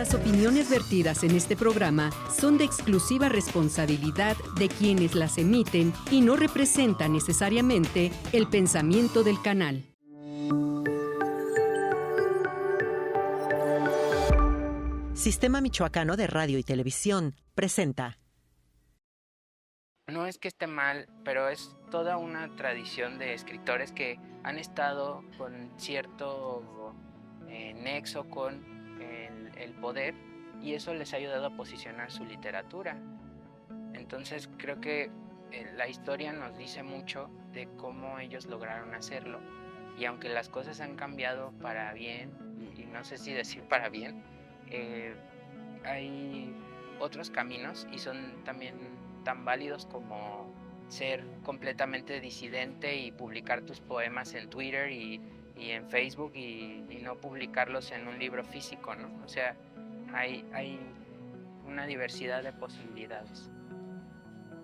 Las opiniones vertidas en este programa son de exclusiva responsabilidad de quienes las emiten y no representan necesariamente el pensamiento del canal. Sistema Michoacano de Radio y Televisión presenta. No es que esté mal, pero es toda una tradición de escritores que han estado con cierto nexo con el poder, y eso les ha ayudado a posicionar su literatura. Entonces creo que la historia nos dice mucho de cómo ellos lograron hacerlo, y aunque las cosas han cambiado para bien, y no sé si decir para bien, hay otros caminos y son también tan válidos como ser completamente disidente y publicar tus poemas en Twitter y en Facebook y no publicarlos en un libro físico, ¿no? O sea, hay una diversidad de posibilidades.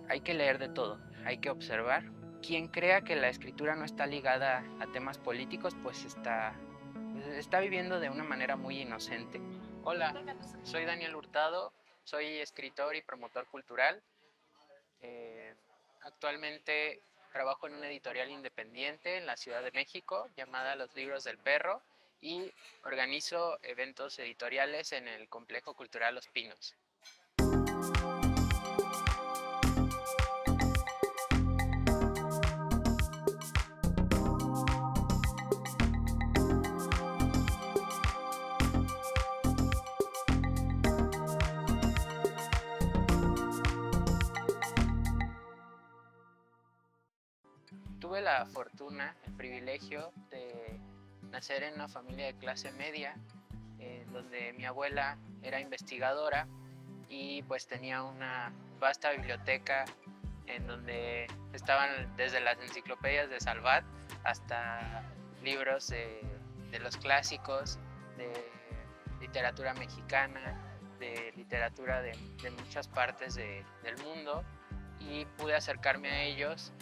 Hay que leer de todo, hay que observar. Quien crea que la escritura no está ligada a temas políticos, pues está viviendo de una manera muy inocente. Hola, soy Daniel Hurtado, soy escritor y promotor cultural. Actualmente trabajo en una editorial independiente en la Ciudad de México llamada Los Libros del Perro, y organizo eventos editoriales en el Complejo Cultural Los Pinos. Tuve la fortuna, el privilegio de nacer en una familia de clase media, donde mi abuela era investigadora y pues tenía una vasta biblioteca en donde estaban desde las enciclopedias de Salvat hasta libros de los clásicos, de literatura mexicana, de literatura de muchas partes del mundo, y pude acercarme a ellos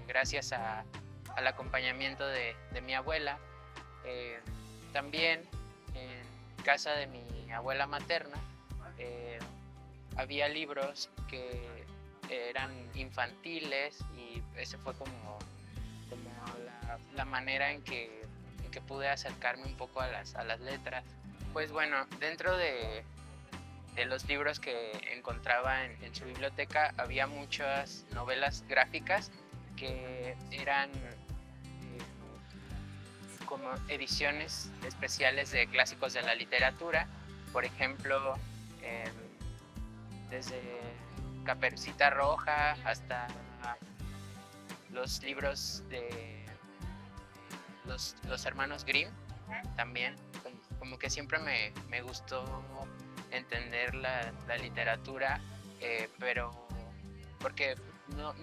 gracias al acompañamiento de mi abuela. También en casa de mi abuela materna había libros que eran infantiles, y ese fue como la manera en que pude acercarme un poco a las letras. Pues bueno, dentro de los libros que encontraba en su biblioteca había muchas novelas gráficas que eran como ediciones especiales de clásicos de la literatura. Por ejemplo, desde Caperucita Roja hasta los libros de los hermanos Grimm. También como que siempre me gustó entender la literatura, pero porque no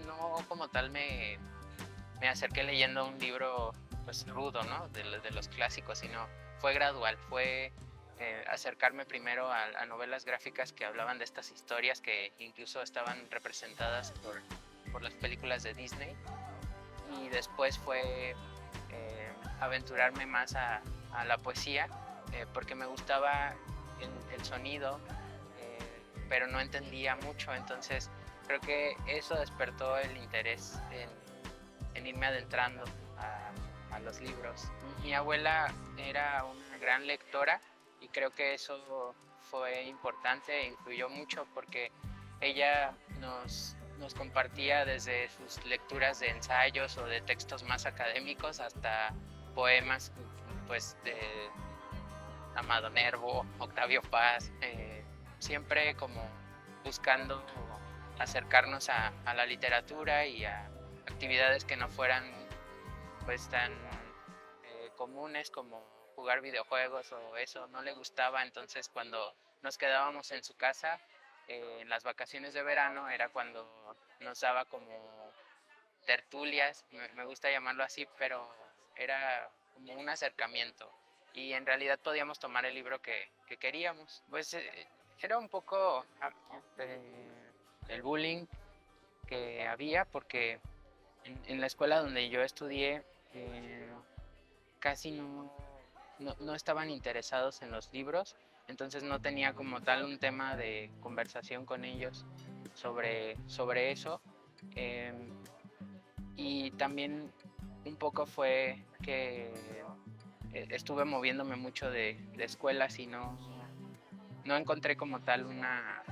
como tal me acerqué leyendo un libro pues rudo, ¿no? de los clásicos, sino fue gradual, fue acercarme primero a novelas gráficas que hablaban de estas historias que incluso estaban representadas por las películas de Disney, y después fue aventurarme más a la poesía, porque me gustaba el sonido, pero no entendía mucho. Entonces creo que eso despertó el interés en irme adentrando a los libros. Mi abuela era una gran lectora, y creo que eso fue importante e influyó mucho, porque ella nos compartía desde sus lecturas de ensayos o de textos más académicos hasta poemas pues de Amado Nervo, Octavio Paz, siempre como buscando acercarnos a la literatura y a actividades que no fueran pues tan comunes como jugar videojuegos, o eso no le gustaba. Entonces cuando nos quedábamos en su casa en las vacaciones de verano era cuando nos daba como tertulias, me gusta llamarlo así, pero era como un acercamiento, y en realidad podíamos tomar el libro que queríamos. Pues era un poco el bullying que había, porque en la escuela donde yo estudié casi no estaban interesados en los libros, entonces no tenía como tal un tema de conversación con ellos sobre eso. Y también un poco fue que estuve moviéndome mucho de escuelas y no encontré como tal una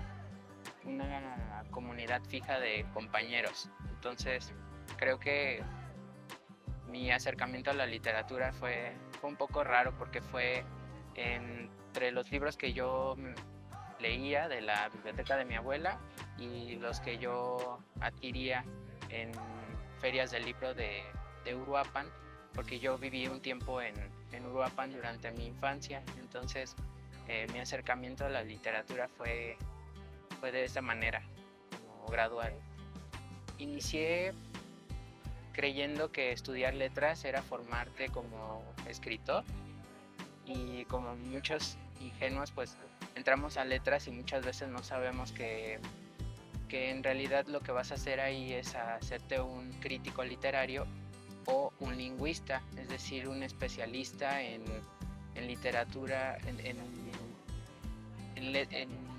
comunidad fija de compañeros. Entonces creo que mi acercamiento a la literatura fue un poco raro, porque fue entre los libros que yo leía de la biblioteca de mi abuela y los que yo adquiría en ferias del libro de Uruapan, porque yo viví un tiempo en Uruapan durante mi infancia. Entonces mi acercamiento a la literatura fue de esta manera, como gradual. Inicié creyendo que estudiar letras era formarte como escritor, y como muchos ingenuos pues entramos a letras y muchas veces no sabemos que en realidad lo que vas a hacer ahí es hacerte un crítico literario o un lingüista, es decir, un especialista en literatura, en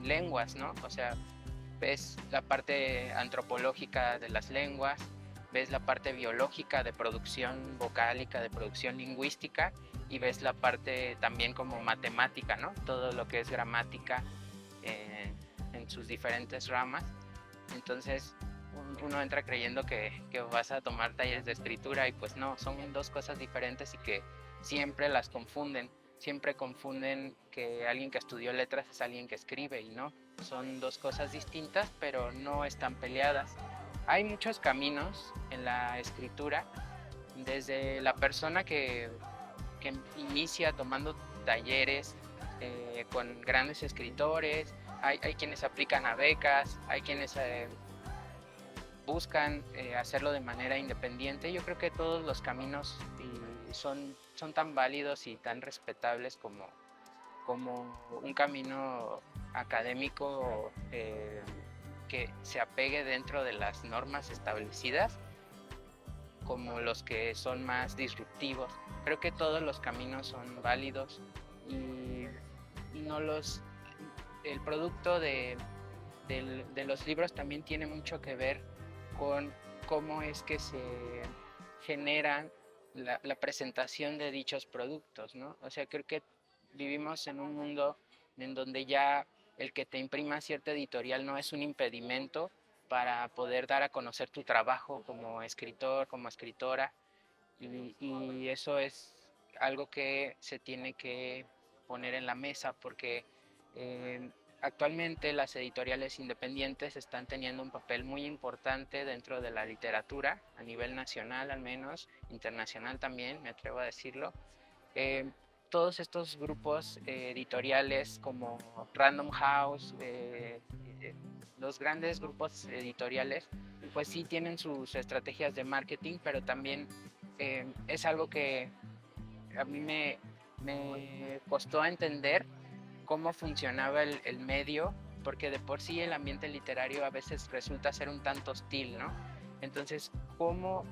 lenguas, ¿no? O sea, ves la parte antropológica de las lenguas, ves la parte biológica de producción vocálica, de producción lingüística, y ves la parte también como matemática, ¿no? Todo lo que es gramática en sus diferentes ramas. Entonces uno entra creyendo que vas a tomar talleres de escritura, y pues no, son dos cosas diferentes y que siempre las confunden. Siempre confunden que alguien que estudió letras es alguien que escribe, y no, son dos cosas distintas, pero no están peleadas. Hay muchos caminos en la escritura, desde la persona que inicia tomando talleres con grandes escritores, hay quienes aplican a becas, hay quienes buscan hacerlo de manera independiente. Yo creo que todos los caminos son tan válidos y tan respetables como un camino académico que se apegue dentro de las normas establecidas, como los que son más disruptivos. Creo que todos los caminos son válidos, y no el producto de los libros también tiene mucho que ver con cómo es que se generan la presentación de dichos productos, ¿no? O sea, creo que vivimos en un mundo en donde ya el que te imprima cierta editorial no es un impedimento para poder dar a conocer tu trabajo como escritor, como escritora, y eso es algo que se tiene que poner en la mesa, porque actualmente las editoriales independientes están teniendo un papel muy importante dentro de la literatura, a nivel nacional al menos, internacional también, me atrevo a decirlo. Todos estos grupos editoriales como Random House, los grandes grupos editoriales, pues sí tienen sus estrategias de marketing, pero también es algo que a mí me costó entender cómo funcionaba el medio, porque de por sí el ambiente literario a veces resulta ser un tanto hostil, ¿no? Entonces, ¿cómo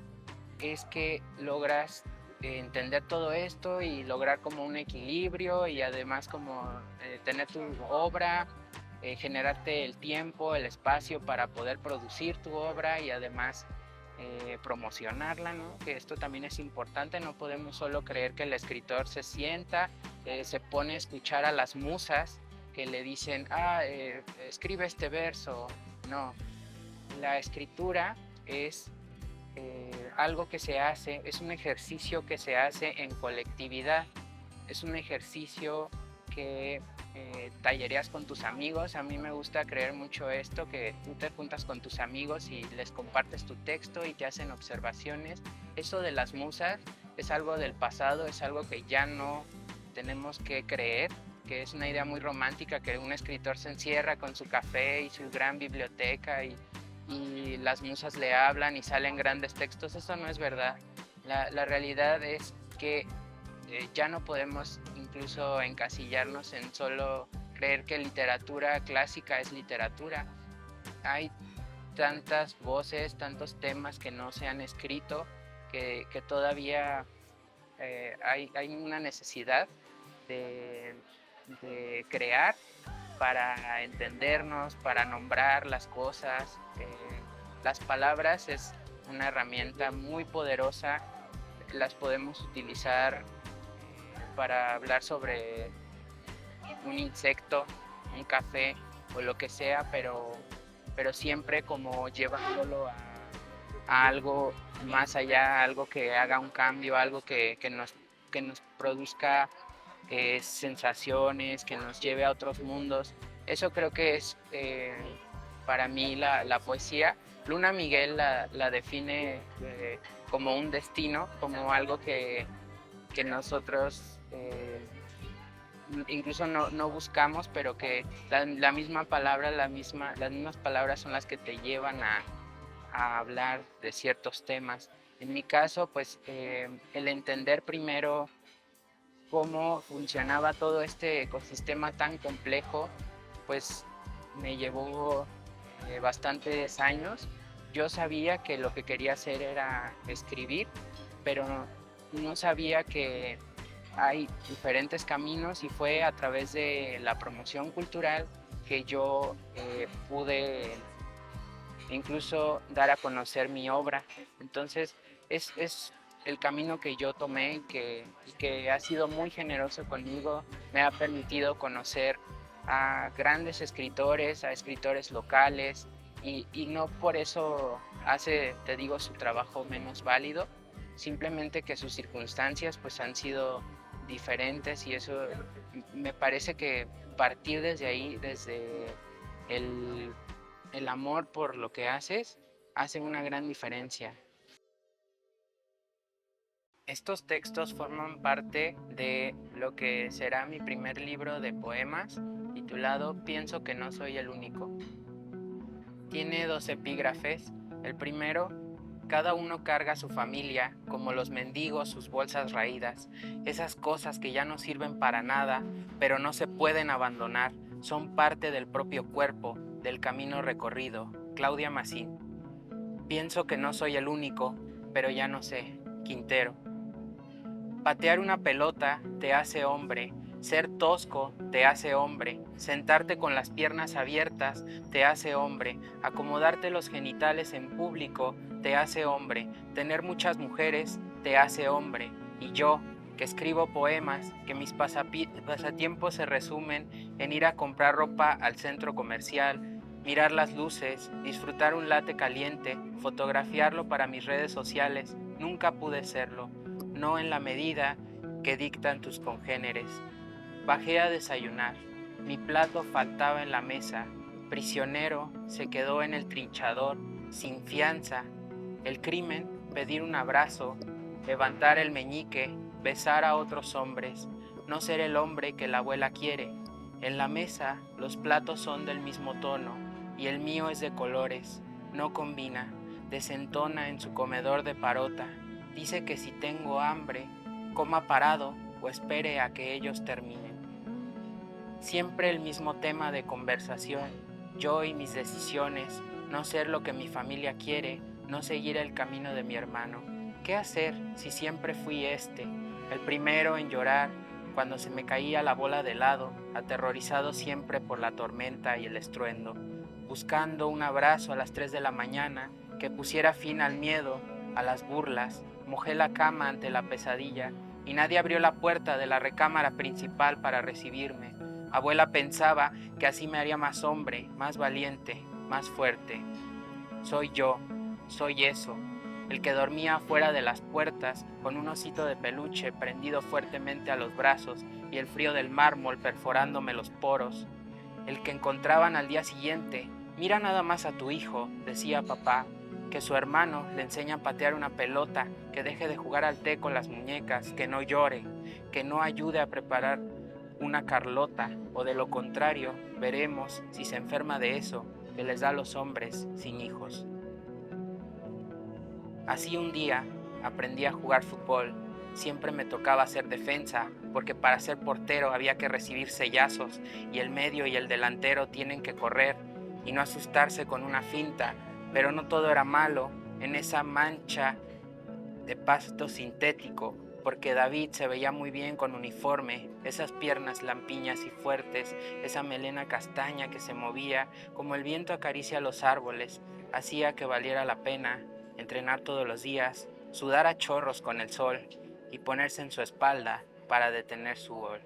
es que logras entender todo esto y lograr como un equilibrio, y además como tener tu obra, generarte el tiempo, el espacio para poder producir tu obra y además promocionarla, ¿no? Que esto también es importante. No podemos solo creer que el escritor se sienta, se pone a escuchar a las musas que le dicen, escribe este verso. No, la escritura es algo que se hace, es un ejercicio que se hace en colectividad, es un ejercicio que tallereas con tus amigos. A mí me gusta creer mucho esto, que tú te juntas con tus amigos y les compartes tu texto y te hacen observaciones. Eso de las musas es algo del pasado, es algo que ya no tenemos que creer, que es una idea muy romántica, que un escritor se encierra con su café y su gran biblioteca y las musas le hablan y salen grandes textos. Eso no es verdad. La realidad es que ya no podemos incluso encasillarnos en solo creer que literatura clásica es literatura. Hay tantas voces, tantos temas que no se han escrito, que todavía hay una necesidad de de crear para entendernos, para nombrar las cosas. Las palabras es una herramienta muy poderosa, las podemos utilizar para hablar sobre un insecto, un café o lo que sea, pero siempre como llevándolo a algo más allá, algo que haga un cambio, algo que nos produzca sensaciones, que nos lleve a otros mundos. Eso creo que es para mí la poesía. Luna Miguel la define como un destino, como algo que nosotros incluso no buscamos, pero que la misma palabra, las mismas palabras son las que te llevan a hablar de ciertos temas. En mi caso, pues el entender primero cómo funcionaba todo este ecosistema tan complejo, pues me llevó bastantes años. Yo sabía que lo que quería hacer era escribir, pero no sabía que hay diferentes caminos, y fue a través de la promoción cultural que yo pude incluso dar a conocer mi obra. Entonces es el camino que yo tomé y que ha sido muy generoso conmigo. Me ha permitido conocer a grandes escritores, a escritores locales, y no por eso hace, te digo, su trabajo menos válido, simplemente que sus circunstancias pues han sido diferentes, y eso me parece que partir desde ahí, desde el amor por lo que haces, hace una gran diferencia. Estos textos forman parte de lo que será mi primer libro de poemas, titulado Pienso que no soy el único. Tiene 2 epígrafes. El primero: cada uno carga su familia, como los mendigos sus bolsas raídas, esas cosas que ya no sirven para nada, pero no se pueden abandonar, son parte del propio cuerpo, del camino recorrido. Claudia Massín. Pienso que no soy el único, pero ya no sé. Quintero. Patear una pelota te hace hombre, ser tosco te hace hombre, sentarte con las piernas abiertas te hace hombre, acomodarte los genitales en público te hace hombre, tener muchas mujeres te hace hombre. Y yo, que escribo poemas, que mis pasatiempos se resumen en ir a comprar ropa al centro comercial, mirar las luces, disfrutar un latte caliente, fotografiarlo para mis redes sociales, nunca pude serlo. No en la medida que dictan tus congéneres. Bajé a desayunar. Mi plato faltaba en la mesa. Prisionero se quedó en el trinchador, sin fianza. El crimen, pedir un abrazo, levantar el meñique, besar a otros hombres, no ser el hombre que la abuela quiere. En la mesa los platos son del mismo tono y el mío es de colores. No combina, desentona en su comedor de parota. Dice que si tengo hambre, coma parado o espere a que ellos terminen. Siempre el mismo tema de conversación, yo y mis decisiones, no ser lo que mi familia quiere, no seguir el camino de mi hermano. ¿Qué hacer si siempre fui el primero en llorar cuando se me caía la bola de helado, aterrorizado siempre por la tormenta y el estruendo, buscando un abrazo a las 3 de la mañana que pusiera fin al miedo, a las burlas? Mojé la cama ante la pesadilla y nadie abrió la puerta de la recámara principal para recibirme. Abuela pensaba que así me haría más hombre, más valiente, más fuerte. Soy yo, soy eso, el que dormía fuera de las puertas con un osito de peluche prendido fuertemente a los brazos y el frío del mármol perforándome los poros. El que encontraban al día siguiente. Mira nada más a tu hijo, decía papá, que su hermano le enseña a patear una pelota, que deje de jugar al té con las muñecas, que no llore, que no ayude a preparar una Carlota, o de lo contrario, veremos si se enferma de eso que les da a los hombres sin hijos. Así un día aprendí a jugar fútbol. Siempre me tocaba hacer defensa, porque para ser portero había que recibir sellazos y el medio y el delantero tienen que correr y no asustarse con una finta. Pero no todo era malo en esa mancha de pasto sintético. porque David se veía muy bien con uniforme, esas piernas lampiñas y fuertes, esa melena castaña que se movía como el viento acaricia los árboles, hacía que valiera la pena entrenar todos los días, sudar a chorros con el sol y ponerse en su espalda para detener su gol.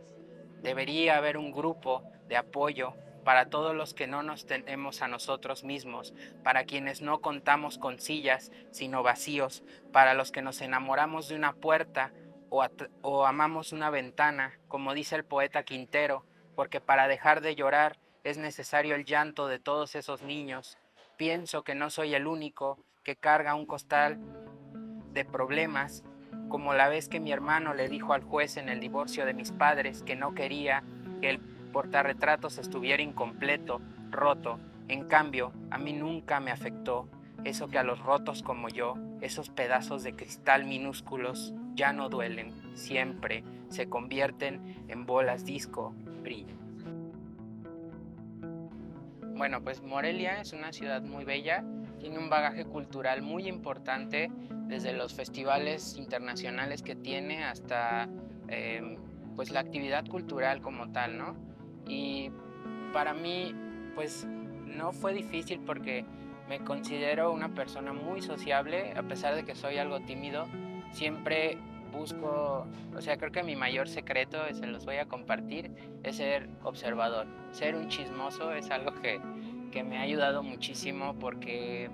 Debería haber un grupo de apoyo para todos los que no nos tenemos a nosotros mismos, para quienes no contamos con sillas, sino vacíos, para los que nos enamoramos de una puerta o amamos una ventana, como dice el poeta Quintero, porque para dejar de llorar es necesario el llanto de todos esos niños. Pienso que no soy el único que carga un costal de problemas, como la vez que mi hermano le dijo al juez en el divorcio de mis padres que no quería que el portarretratos estuviera incompleto, roto. En cambio, a mí nunca me afectó eso que a los rotos como yo, esos pedazos de cristal minúsculos, ya no duelen, siempre se convierten en bolas disco, brillan. Bueno, pues Morelia es una ciudad muy bella, tiene un bagaje cultural muy importante, desde los festivales internacionales que tiene hasta pues la actividad cultural como tal, ¿no? Y para mí, pues no fue difícil porque me considero una persona muy sociable, a pesar de que soy algo tímido, siempre busco, o sea, creo que mi mayor secreto, se los voy a compartir, es ser observador. Ser un chismoso es algo que me ha ayudado muchísimo porque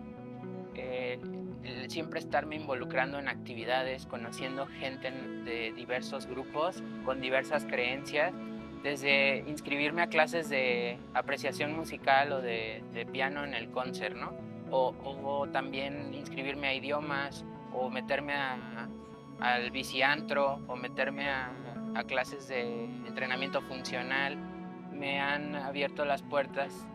siempre estarme involucrando en actividades, conociendo gente de diversos grupos, con diversas creencias, desde inscribirme a clases de apreciación musical o de piano en el concert, ¿no? O también inscribirme a idiomas, o meterme al biciantro, o meterme a clases de entrenamiento funcional. Me han abierto las puertas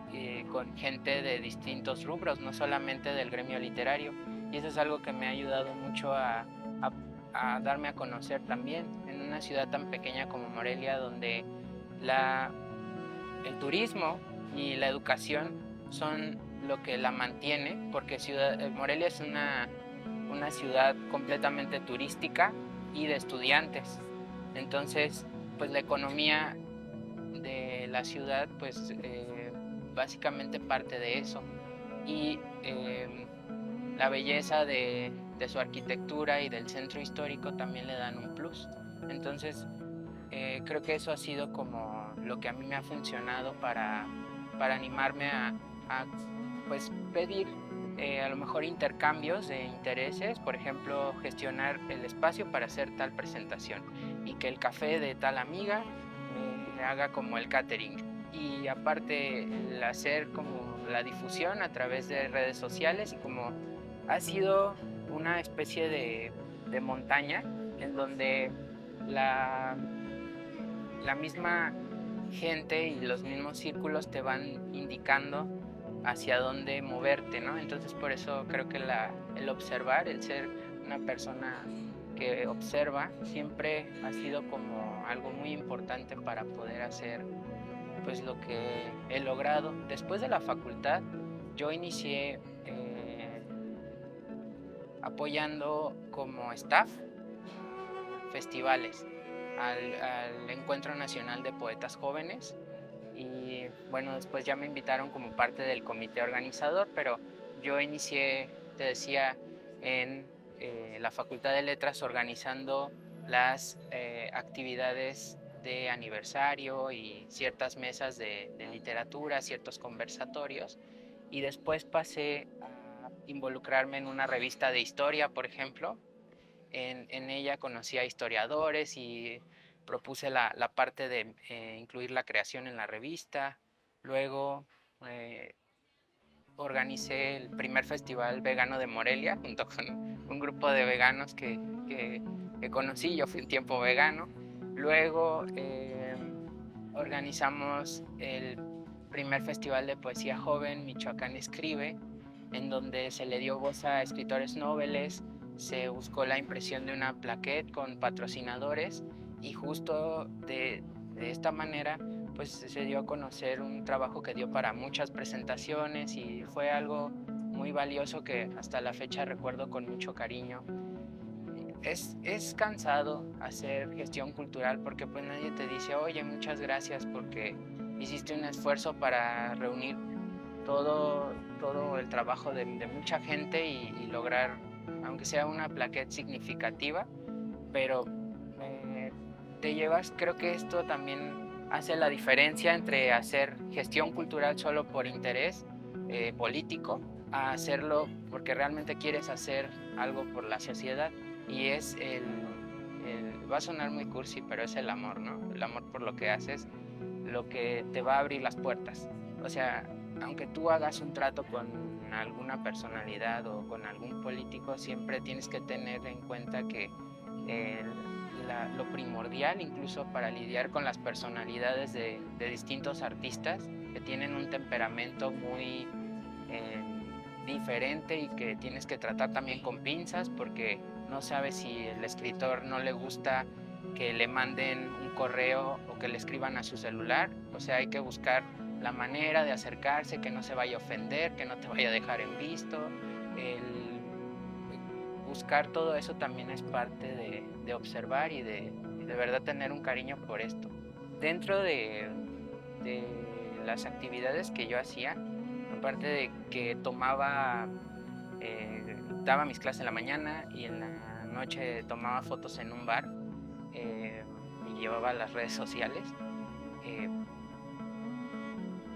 con gente de distintos rubros, no solamente del gremio literario, y eso es algo que me ha ayudado mucho a darme a conocer también en una ciudad tan pequeña como Morelia, donde el turismo y la educación son lo que la mantiene, porque Morelia es una ciudad completamente turística y de estudiantes. Entonces, pues la economía de la ciudad, pues básicamente parte de eso. Y la belleza de su arquitectura y del centro histórico también le dan un plus. Entonces, creo que eso ha sido como lo que a mí me ha funcionado para animarme a pues pedir a lo mejor intercambios de intereses, por ejemplo, gestionar el espacio para hacer tal presentación y que el café de tal amiga me haga como el catering, y aparte el hacer como la difusión a través de redes sociales, y como ha sido una especie de montaña en donde la misma gente y los mismos círculos te van indicando hacia dónde moverte, ¿no? Entonces por eso creo que el observar, el ser una persona que observa, siempre ha sido como algo muy importante para poder hacer pues lo que he logrado. Después de la facultad, yo inicié apoyando como staff festivales al Encuentro Nacional de Poetas Jóvenes, y bueno, después ya me invitaron como parte del comité organizador, pero yo inicié, te decía, en la Facultad de Letras organizando las actividades de aniversario y ciertas mesas de literatura, ciertos conversatorios, y después pasé a involucrarme en una revista de historia, por ejemplo. En ella conocí a historiadores y propuse la parte de incluir la creación en la revista. Luego organicé el primer festival vegano de Morelia junto con un grupo de veganos que conocí. Yo fui un tiempo vegano. Luego organizamos el primer festival de poesía joven, Michoacán Escribe, en donde se le dio voz a escritores noveles. Se buscó la impresión de una plaquette con patrocinadores, y justo de esta manera pues se dio a conocer un trabajo que dio para muchas presentaciones, y fue algo muy valioso que hasta la fecha recuerdo con mucho cariño. es cansado hacer gestión cultural porque pues nadie te dice, oye, muchas gracias porque hiciste un esfuerzo para reunir todo el trabajo de mucha gente y lograr, aunque sea una plaqueta significativa, pero te llevas, creo que esto también hace la diferencia entre hacer gestión cultural solo por interés político a hacerlo porque realmente quieres hacer algo por la sociedad, y es va a sonar muy cursi, pero es el amor, ¿no? El amor por lo que haces, lo que te va a abrir las puertas. O sea, aunque tú hagas un trato con alguna personalidad o con algún político, siempre tienes que tener en cuenta que lo primordial, incluso para lidiar con las personalidades de distintos artistas que tienen un temperamento muy diferente y que tienes que tratar también con pinzas, porque no sabes si el escritor no le gusta que le manden un correo o que le escriban a su celular. O sea, hay que buscar la manera de acercarse, que no se vaya a ofender, que no te vaya a dejar en visto. Buscar todo eso también es parte de observar y de verdad tener un cariño por esto. Dentro de las actividades que yo hacía, aparte de que daba mis clases en la mañana y en la noche tomaba fotos en un bar y llevaba las redes sociales,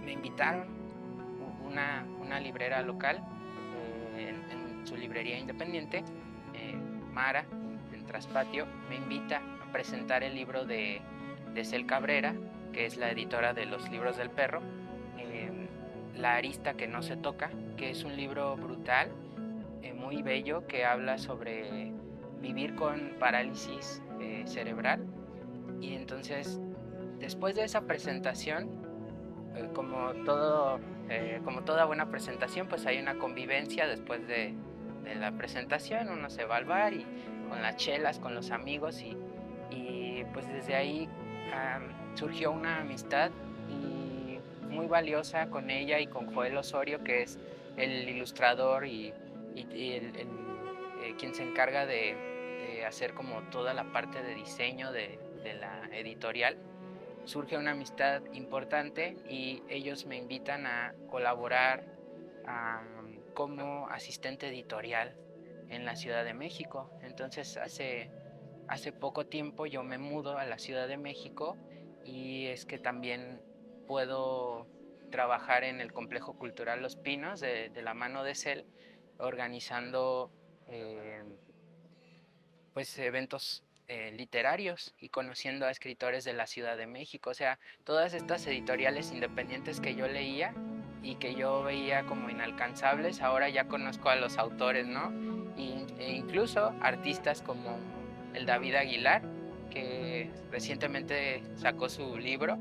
me invitaron una librera local en su librería independiente, Mara, en Traspatio, me invita a presentar el libro de Cel Cabrera, que es la editora de los libros del perro, La arista que no se toca, que es un libro brutal, muy bello, que habla sobre vivir con parálisis cerebral. Y entonces, después de esa presentación, como toda buena presentación, pues hay una convivencia después de la presentación. Uno se va al bar y con las chelas, con los amigos, y pues desde ahí surgió una amistad muy valiosa con ella y con Joel Osorio, que es el ilustrador y quien se encarga de hacer como toda la parte de diseño de la editorial. Surge una amistad importante y ellos me invitan a colaborar como asistente editorial en la Ciudad de México. Entonces hace poco tiempo yo me mudo a la Ciudad de México, y es que también puedo trabajar en el Complejo Cultural Los Pinos de la mano de Cel, organizando pues eventos literarios y conociendo a escritores de la Ciudad de México. O sea, todas estas editoriales independientes que yo leía y que yo veía como inalcanzables, ahora ya conozco a los autores, ¿no? E incluso artistas como el David Aguilar, que recientemente sacó su libro.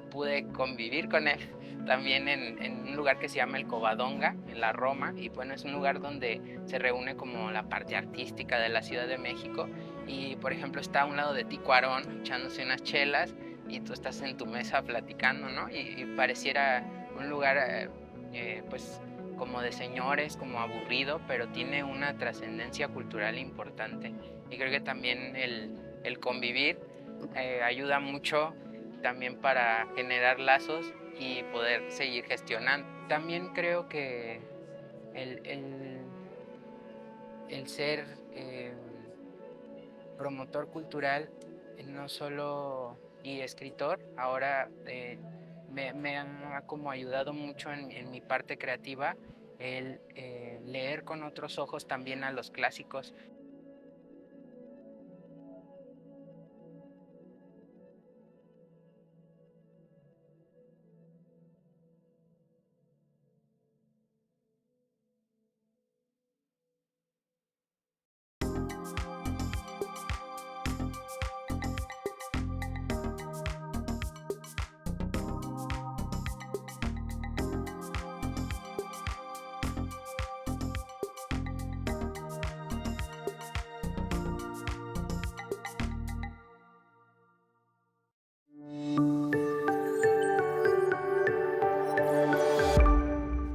Pude convivir con él también en un lugar que se llama el Covadonga, en la Roma, y bueno, es un lugar donde se reúne como la parte artística de la Ciudad de México. Y por ejemplo está a un lado de ti Cuarón echándose unas chelas y tú estás en tu mesa platicando, ¿no? Y pareciera un lugar pues como de señores, como aburrido, pero tiene una trascendencia cultural importante. Y creo que también el convivir ayuda mucho también para generar lazos y poder seguir gestionando. También creo que el ser promotor cultural, no solo y escritor, ahora me ha como ayudado mucho en mi parte creativa el leer con otros ojos también a los clásicos.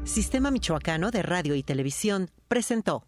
Sistema Michoacano de Radio y Televisión presentó